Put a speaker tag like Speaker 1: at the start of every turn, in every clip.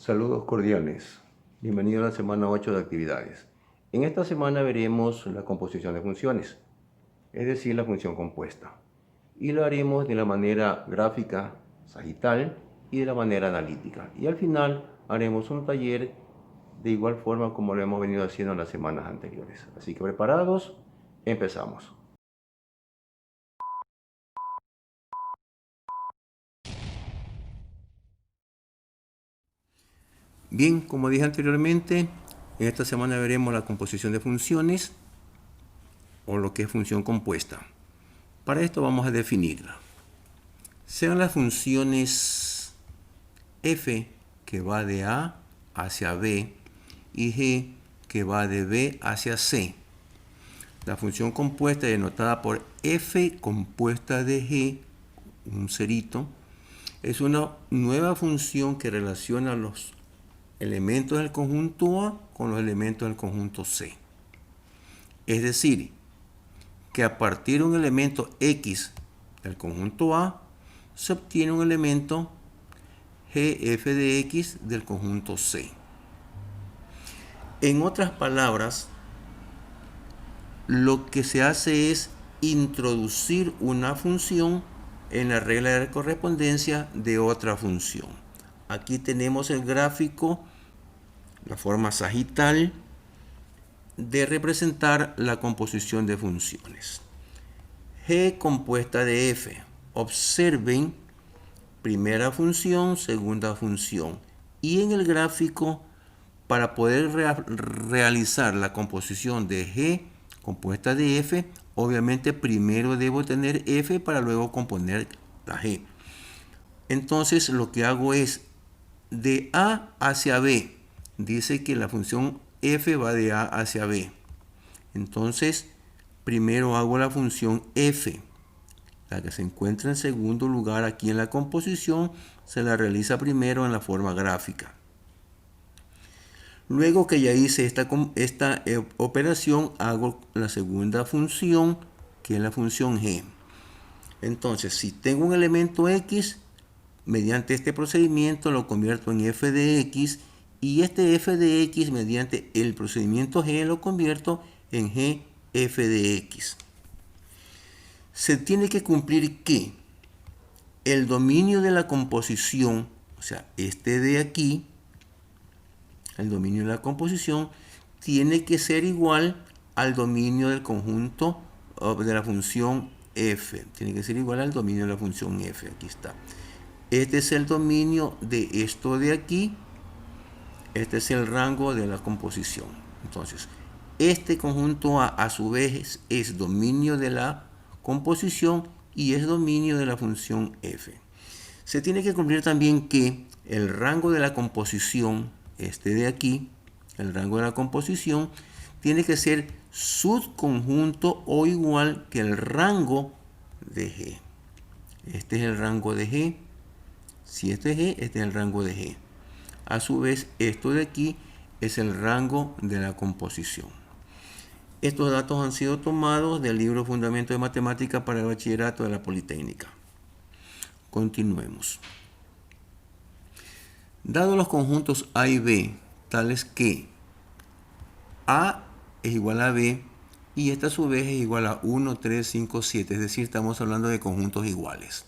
Speaker 1: Saludos cordiales. Bienvenido a la semana 8 de actividades. En esta semana veremos la composición de funciones, es decir, la función compuesta. Y lo haremos de la manera gráfica, sagital y de la manera analítica. Y al final haremos un taller de igual forma como lo hemos venido haciendo en las semanas anteriores. Así que preparados, empezamos. Bien, como dije anteriormente, en esta semana veremos la composición de funciones o lo que es función compuesta. Para esto vamos a definirla. Sean las funciones f que va de A hacia B y g que va de B hacia C. La función compuesta denotada por f compuesta de g, un cerito, es una nueva función que relaciona los elementos del conjunto A con los elementos del conjunto C. Es decir, que a partir de un elemento X del conjunto A se obtiene un elemento gf de X del conjunto C. En otras palabras, lo que se hace es introducir una función en la regla de correspondencia de otra función. Aquí tenemos el gráfico, la forma sagital de representar la composición de funciones. G compuesta de f. Observen primera función, segunda función. Y en el gráfico, para poder realizar la composición de G compuesta de f, obviamente primero debo tener f para luego componer la G. Entonces lo que hago es de A hacia B. Dice que la función f va de A hacia B. Entonces primero hago la función f. La que se encuentra en segundo lugar aquí en la composición se la realiza primero en la forma gráfica. Luego que ya hice esta operación, hago la segunda función, que es la función g. Entonces, si tengo un elemento x, mediante este procedimiento lo convierto en f de x, y este f de x, mediante el procedimiento g, lo convierto en g f de x. Se tiene que cumplir que el dominio de la composición, o sea, este de aquí, el dominio de la composición, tiene que ser igual al dominio del conjunto de la función f. Tiene que ser igual al dominio de la función f. Aquí está. Este es el dominio de esto de aquí. Este es el rango de la composición. Entonces, este conjunto a su vez es dominio de la composición y es dominio de la función f. Se tiene que cumplir también que el rango de la composición, este de aquí, el rango de la composición, tiene que ser subconjunto o igual que el rango de G. Este es el rango de G. Si este es G, este es el rango de G. A su vez, esto de aquí es el rango de la composición. Estos datos han sido tomados del libro Fundamento de Matemática para el Bachillerato de la Politécnica. Continuemos. Dados los conjuntos A y B, tales que A es igual a B y esta a su vez es igual a 1, 3, 5, 7, es decir, estamos hablando de conjuntos iguales.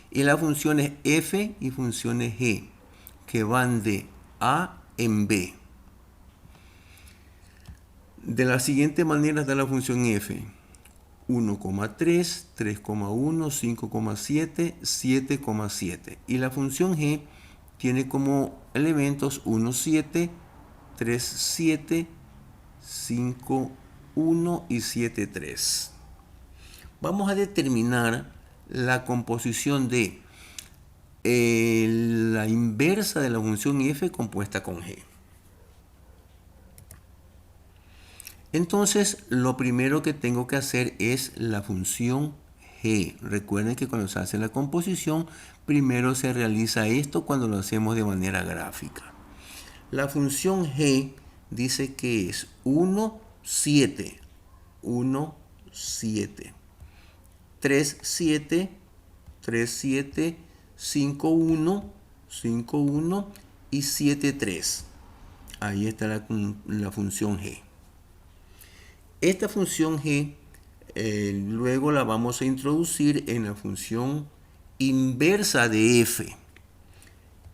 Speaker 1: Y las funciones f y funciones g, que van de A en B. De la siguiente manera está la función f. 1,3, 3,1, 5,7, 7,7. Y la función g tiene como elementos 1, 7, 3, 7, 5, 1 y 7, 3. Vamos a determinar la composición de la inversa de la función f compuesta con g. Entonces, lo primero que tengo que hacer es la función g. Recuerden que cuando se hace la composición, primero se realiza esto cuando lo hacemos de manera gráfica. La función g dice que es 1, 7, 1, 7, 3, 7, 3, 7, 5, 1, 5, 1 y 7, 3. Ahí está la función g. Esta función g luego la vamos a introducir en la función inversa de f.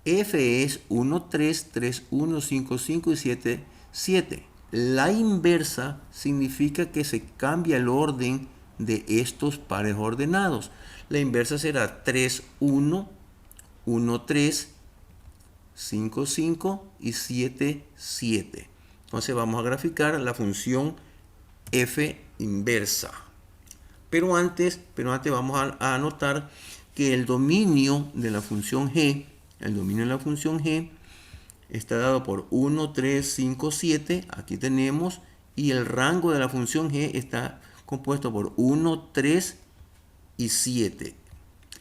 Speaker 1: F es 1, 3, 3, 1, 5, 5 y 7, 7. La inversa significa que se cambia el orden de estos pares ordenados. La inversa será 3, 1, 1, 3, 5, 5 y 7, 7. Entonces vamos a graficar la función f inversa. Pero antes vamos a anotar que el dominio de la función g, está dado por 1, 3, 5, 7. Aquí tenemos. Y el rango de la función g está compuesto por 1, 3 y 7.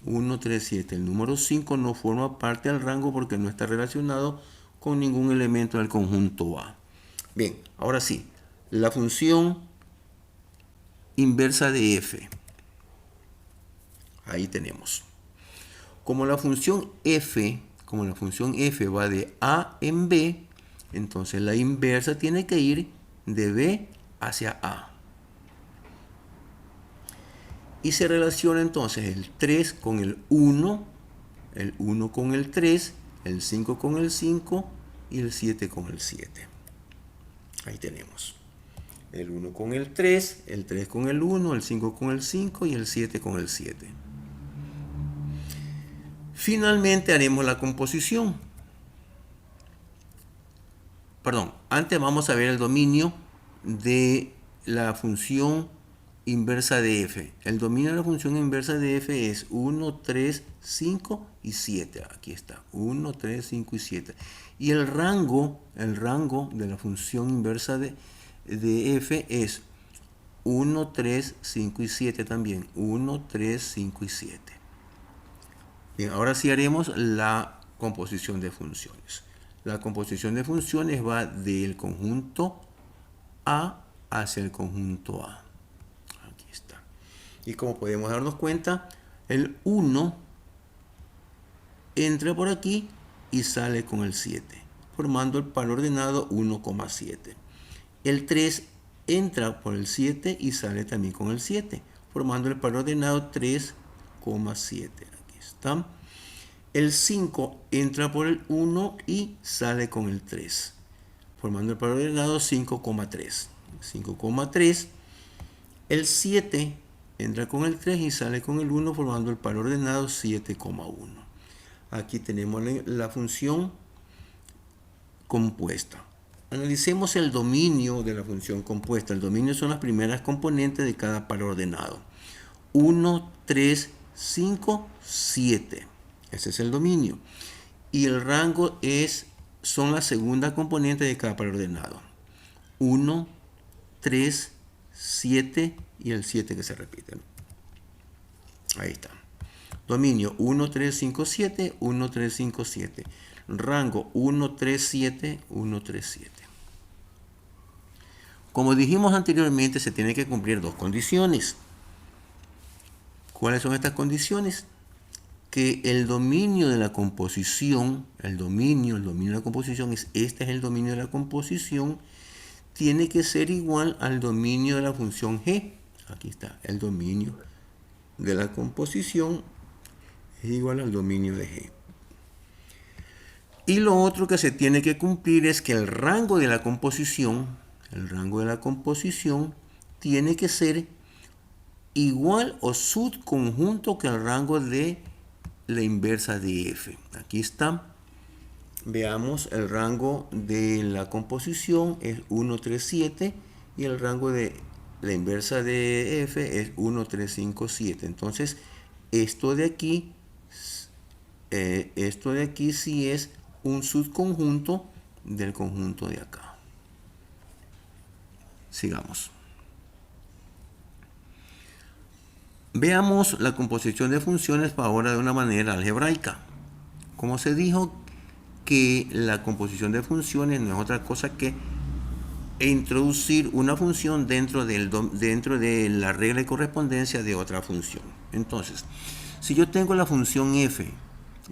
Speaker 1: 1, 3, 7. El número 5 no forma parte del rango porque no está relacionado con ningún elemento del conjunto A. Bien, ahora sí. La función inversa de f. Ahí tenemos. Como la función f va de A en B, entonces la inversa tiene que ir de B hacia A. Y se relaciona entonces el 3 con el 1 con el 3, el 5 con el 5 y el 7 con el 7. Ahí tenemos. El 1 con el 3 con el 1, el 5 con el 5 y el 7 con el 7. Finalmente haremos la composición. Antes vamos a ver el dominio de la función inversa de f. El dominio de la función inversa de f es 1, 3, 5 y 7. Aquí está, 1, 3, 5 y 7. Y el rango de la función inversa de f es 1, 3, 5 y 7 también. 1, 3, 5 y 7. Bien, ahora sí haremos la composición de funciones. La composición de funciones va del conjunto A hacia el conjunto A. Aquí está. Y como podemos darnos cuenta, el 1 entra por aquí y sale con el 7, formando el par ordenado 1,7. El 3 entra por el 7 y sale también con el 7, formando el par ordenado 3,7. Aquí está. El 5 entra por el 1 y sale con el 3, formando el par ordenado 5,3. 5,3. El 7 entra con el 3 y sale con el 1, formando el par ordenado 7,1. Aquí tenemos la función compuesta. Analicemos el dominio de la función compuesta. El dominio son las primeras componentes de cada par ordenado. 1, 3, 5, 7. Ese es el dominio. Y el rango son la segunda componente de cada par ordenado. 1, 3, 7 y el 7 que se repite. Ahí está. Dominio 1, 3, 5, 7, 1, 3, 5, 7. Rango 1, 3, 7, 1, 3, 7. Como dijimos anteriormente, se tienen que cumplir dos condiciones. ¿Cuáles son estas condiciones? Que el dominio de la composición, el dominio de la composición este es el dominio de la composición, tiene que ser igual al dominio de la función g. Aquí está, el dominio de la composición es igual al dominio de g. Y lo otro que se tiene que cumplir es que el rango de la composición tiene que ser igual o subconjunto que el rango de la inversa de f. Aquí está. Veamos, el rango de la composición es 1, 3, 7 y el rango de la inversa de f es 1, 3, 5, 7. Entonces, esto de aquí sí es un subconjunto del conjunto de acá. Sigamos. Veamos la composición de funciones ahora de una manera algebraica. Como se dijo que la composición de funciones no es otra cosa que introducir una función dentro de la regla de correspondencia de otra función. Entonces, si yo tengo la función f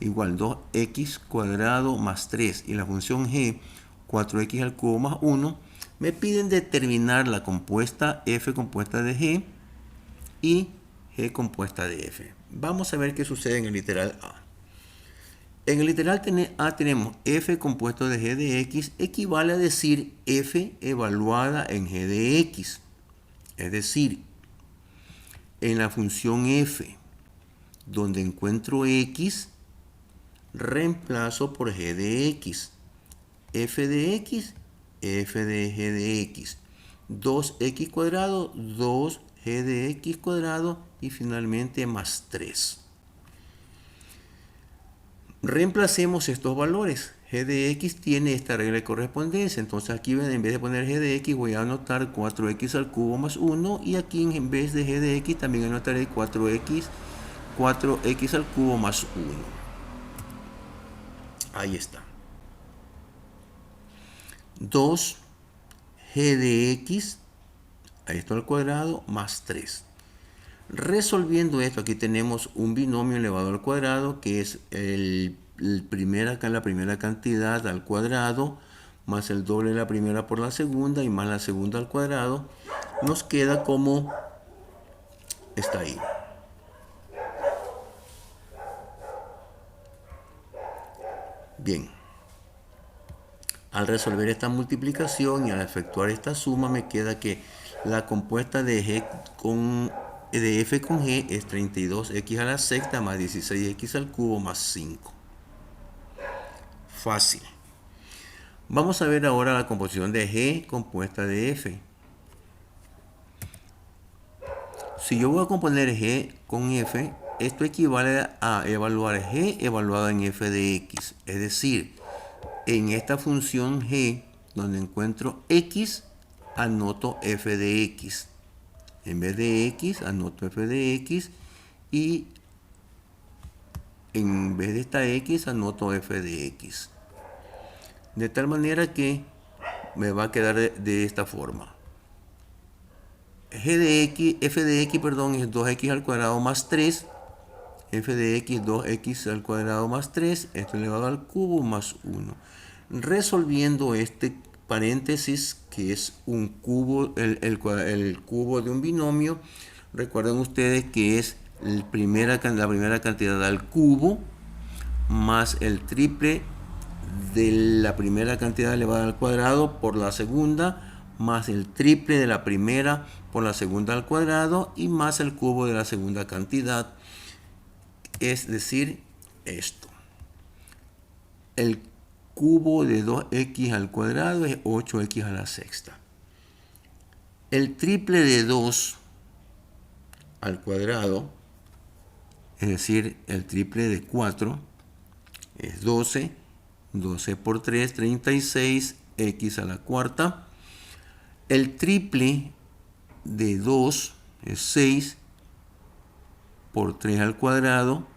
Speaker 1: igual 2x cuadrado más 3 y la función g 4x al cubo más 1, me piden determinar la compuesta f compuesta de g y g compuesta de f. Vamos a ver qué sucede en el literal A. En el literal A tenemos f compuesto de g de x equivale a decir f evaluada en g de x. Es decir, en la función f, donde encuentro x, reemplazo por g de x. F de x, f de g de x. 2x cuadrado, 2g de x cuadrado y finalmente más 3. Reemplacemos estos valores. G de x tiene esta regla de correspondencia. Entonces aquí en vez de poner g de x voy a anotar 4x al cubo más 1. Y aquí en vez de g de x también anotaré 4x al cubo más 1. Ahí está. 2g de x a esto al cuadrado más 3. Resolviendo esto, aquí tenemos un binomio elevado al cuadrado, que es la primera cantidad al cuadrado, más el doble de la primera por la segunda, y más la segunda al cuadrado. Nos queda como está ahí. Bien. Al resolver esta multiplicación y al efectuar esta suma, me queda que la compuesta de f con g es 32x a la sexta más 16x al cubo más 5. Fácil. Vamos a ver ahora la composición de g compuesta de f. Si yo voy a componer g con f, esto equivale a evaluar g evaluado en f de x. Es decir, en esta función g, donde encuentro x, anoto f de x. En vez de x, anoto f de x. Y en vez de esta x, anoto f de x. De tal manera que me va a quedar de esta forma. F de x, es 2x al cuadrado más 3. F de x, 2x al cuadrado más 3. Esto elevado al cubo más 1. Resolviendo este paréntesis, que es un cubo, el cubo de un binomio, recuerden ustedes que es la primera cantidad al cubo más el triple de la primera cantidad elevada al cuadrado por la segunda, más el triple de la primera por la segunda al cuadrado y más el cubo de la segunda cantidad, es decir, esto. El cubo de 2x al cuadrado es 8x a la sexta. El triple de 2 al cuadrado, es decir, el triple de 4, es 12. 12 por 3, 36, x a la cuarta. El triple de 2 es 6 por 3 al cuadrado,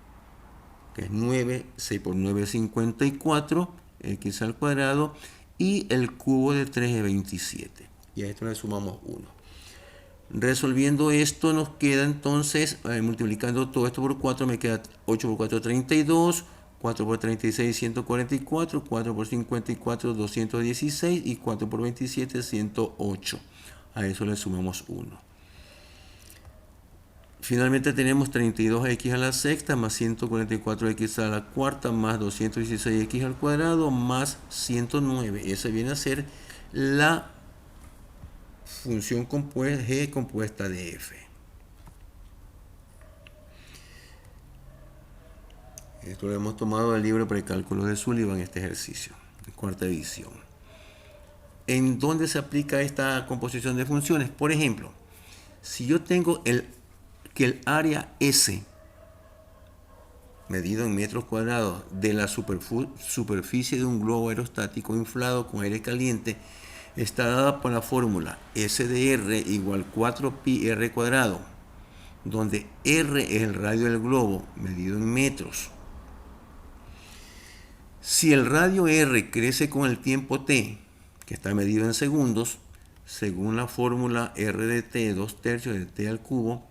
Speaker 1: que es 9. 6 por 9 es 54, x al cuadrado. Y el cubo de 3 es 27. Y a esto le sumamos 1. Resolviendo esto nos queda entonces, multiplicando todo esto por 4, me queda 8 por 4, 32. 4 por 36, 144. 4 por 54, 216. Y 4 por 27, 108. A eso le sumamos 1. Finalmente tenemos 32x a la sexta más 144x a la cuarta más 216x al cuadrado más 109. Esa viene a ser la función g compuesta de f. Esto lo hemos tomado del libro Precálculo de Sullivan, este ejercicio, en cuarta edición. ¿En dónde se aplica esta composición de funciones? Por ejemplo, si yo tengo que el área S, medido en metros cuadrados, de la superficie de un globo aerostático inflado con aire caliente, está dada por la fórmula S de R igual 4pi r cuadrado, donde R es el radio del globo medido en metros. Si el radio R crece con el tiempo t, que está medido en segundos, según la fórmula R de t, 2/3 de t al cubo,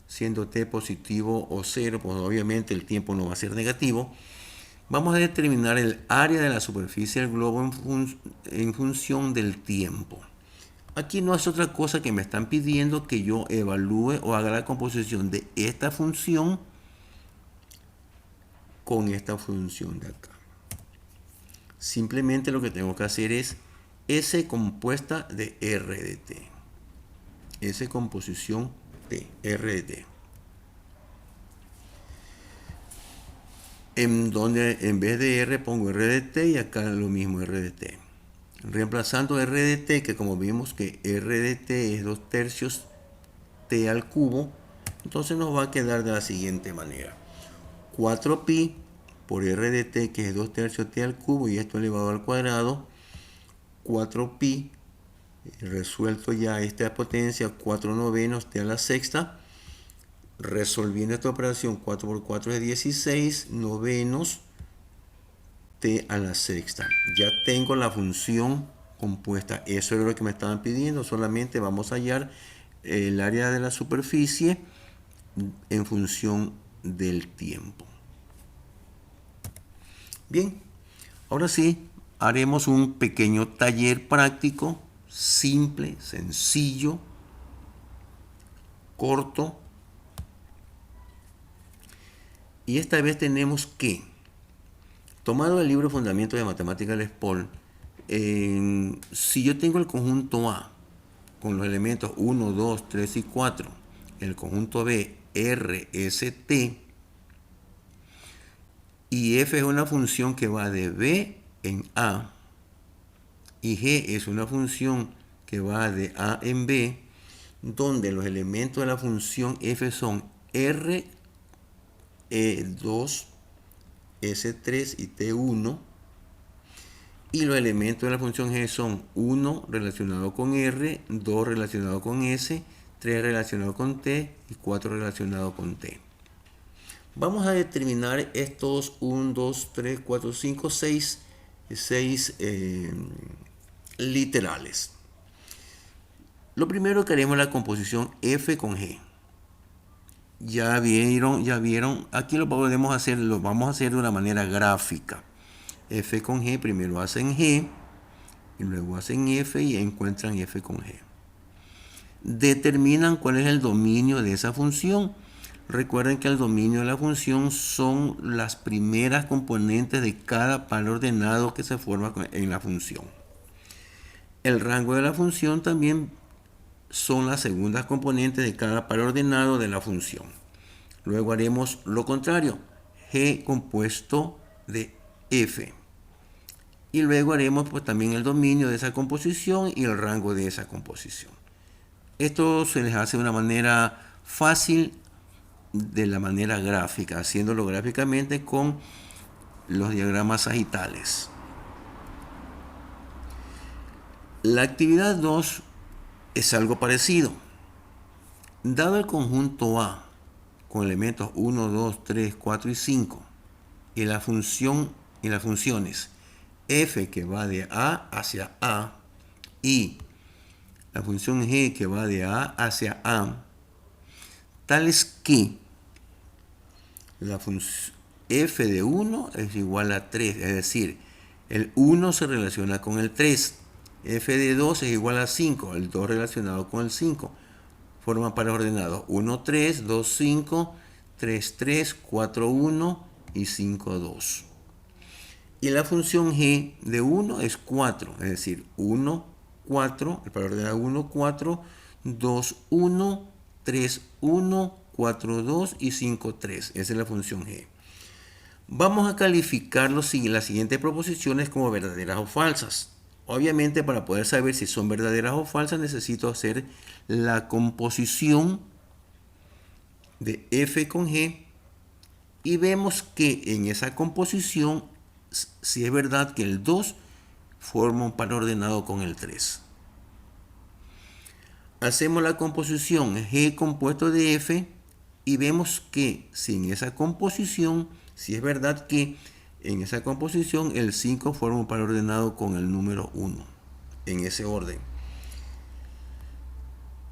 Speaker 1: siendo t positivo o 0, pues obviamente el tiempo no va a ser negativo. Vamos a determinar el área de la superficie del globo en función del tiempo. Aquí no es otra cosa que me están pidiendo que yo evalúe o haga la composición de esta función con esta función de acá. Simplemente lo que tengo que hacer es S compuesta de R de t. S composición t, R de t. En donde en vez de R pongo R de t y acá lo mismo R de t. Reemplazando R de t, que como vimos que R de t es 2/3 t al cubo, entonces nos va a quedar de la siguiente manera. 4pi por R de t, que es 2/3 t al cubo, y esto elevado al cuadrado. 4pi, resuelto ya esta potencia, 4/9 t a la sexta. Resolviendo esta operación, 4 por 4 es 16 novenos t a la sexta. Ya tengo la función compuesta. Eso es lo que me estaban pidiendo. Solamente vamos a hallar el área de la superficie en función del tiempo. Bien, ahora sí, haremos un pequeño taller práctico, simple, sencillo, corto. Y esta vez tenemos que, tomado el libro Fundamentos de Matemática de Paul, si yo tengo el conjunto A con los elementos 1, 2, 3 y 4, el conjunto B, R, S, T, y f es una función que va de B en A, y G es una función que va de A en B, donde los elementos de la función f son R, E2, S3 y T1, y los elementos de la función G son 1 relacionado con R, 2 relacionado con S, 3 relacionado con T y 4 relacionado con T. Vamos a determinar estos 1, 2, 3, 4, 5, 6 literales. Lo primero que haremos es la composición F con G. Ya vieron, aquí lo vamos a hacer de una manera gráfica. F con G, primero hacen G, y luego hacen F y encuentran F con G. Determinan cuál es el dominio de esa función. Recuerden que el dominio de la función son las primeras componentes de cada par ordenado que se forma en la función. El rango de la función también son las segundas componentes de cada par ordenado de la función. Luego haremos lo contrario, G compuesto de F. Y luego haremos pues también el dominio de esa composición y el rango de esa composición. Esto se les hace de una manera fácil, de la manera gráfica, haciéndolo gráficamente con los diagramas sagitales. La actividad 2 es algo parecido. Dado el conjunto A con elementos 1, 2, 3, 4 y 5 y la función y las funciones f que va de A hacia A y la función g que va de A hacia A, tales que la función f de 1 es igual a 3, es decir, el 1 se relaciona con el 3, f de 2 es igual a 5, el 2 relacionado con el 5, forman pares ordenados 1, 3, 2, 5, 3, 3, 4, 1 y 5, 2. Y la función g de 1 es 4, es decir, 1, 4, el par ordenado 1, 4, 2, 1, 3, 1, 4, 2 y 5, 3. Esa es la función g. Vamos a calificar las siguientes proposiciones como verdaderas o falsas. Obviamente, para poder saber si son verdaderas o falsas, necesito hacer la composición de f con g y vemos que en esa composición, si es verdad que el 2 forma un par ordenado con el 3. Hacemos la composición g compuesto de f y vemos que si en esa composición, si es verdad que en esa composición el 5 forma un par ordenado con el número 1, en ese orden.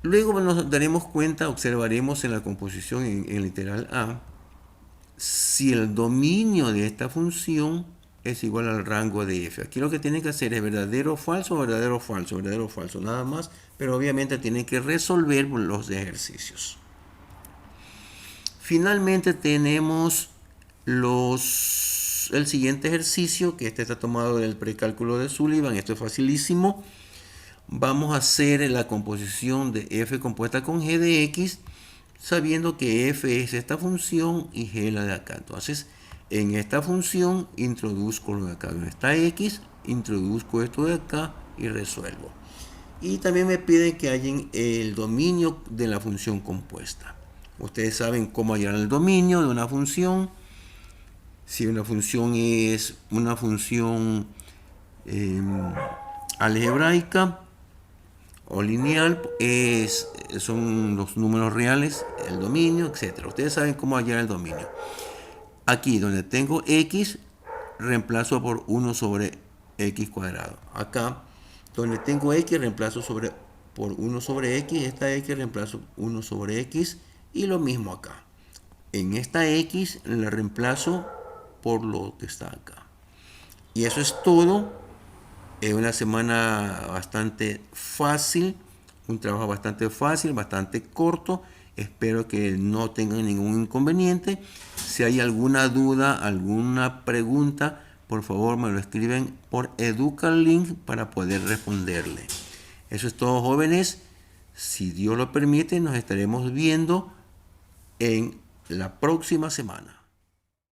Speaker 1: Luego nos daremos cuenta, observaremos en la composición en literal A, si el dominio de esta función es igual al rango de f. Aquí lo que tienen que hacer es verdadero o falso, verdadero o falso, verdadero o falso, nada más. Pero obviamente tienen que resolver los ejercicios. Finalmente tenemos el siguiente ejercicio, que este está tomado del precálculo de Sullivan. Esto es facilísimo. Vamos a hacer la composición de f compuesta con g de x, sabiendo que f es esta función y g la de acá. Entonces, en esta función introduzco lo de acá. En esta x, introduzco esto de acá y resuelvo. Y también me piden que hallen el dominio de la función compuesta. Ustedes saben cómo hallar el dominio de una función. Si una función es una función algebraica o lineal, son los números reales, el dominio, etc. Ustedes saben cómo hallar el dominio. Aquí donde tengo x, reemplazo por 1 sobre x cuadrado. Acá donde tengo x, reemplazo por 1 sobre x. Esta x reemplazo 1 sobre x. Y lo mismo acá. En esta x la reemplazo por lo que está acá. Y eso es todo. Es una semana bastante fácil, un trabajo bastante fácil, bastante corto. Espero que no tengan ningún inconveniente. Si hay alguna duda, alguna pregunta, por favor me lo escriben por EducaLink para poder responderle. Eso es todo, jóvenes. Si Dios lo permite, nos estaremos viendo en la próxima semana.